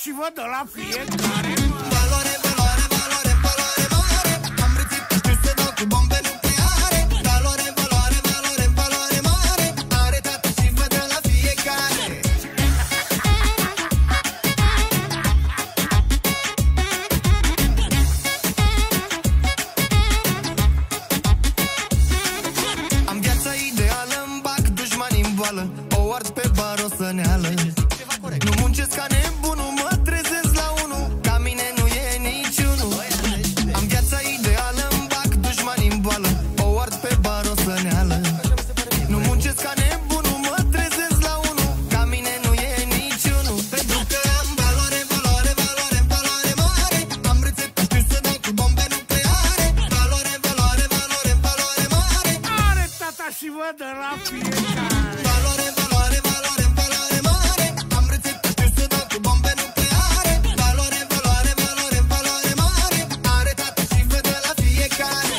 Și vă dă la fiecare. Valoare, valoare, valoare, valoare mare. Am reținut, știu să dau cu bombe nucleare. Valoare, valoare, valoare, valoare mare. Are tată și vă dă la fiecare. Am viața ideală, îmi bag dușmani în boală. O ard pe barosăneală. Nu muncesc ca nebunul, mă trezesc la unul. Ca mine nu e niciunul. Am viața ideală, îmi bag dușmani în boală. O ard pe barosăneală. Nu muncesc ca nebunul, mă trezesc la unul. Ca mine nu e niciunul. Pentru că am valoare, valoare, valoare, valoare mare. Am rețetă, știu să dau cu bombe nucleare. Valoare, valoare, valoare, valoare mare. Are tata și vă dă la fiecare. Valoare, valoare, valoare, valoare mare. Am rețetă, știu să dau cu bombe nucleare. Valoare, valoare, valoare, valoare mare. Are tată și vă dă la fiecare.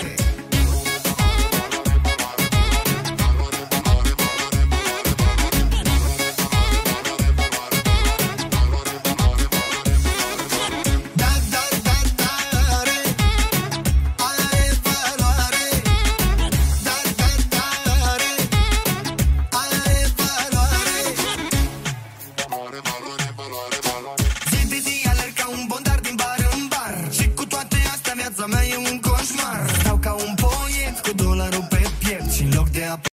Da, da, da, da, are valoare. Da, da, da, are valoare. Zi de zi alerg ca un bondar din bar în bar. Și cu toate astea viața mea e un coșmar. Stau ca un poet cu dolarul pe piept și în loc de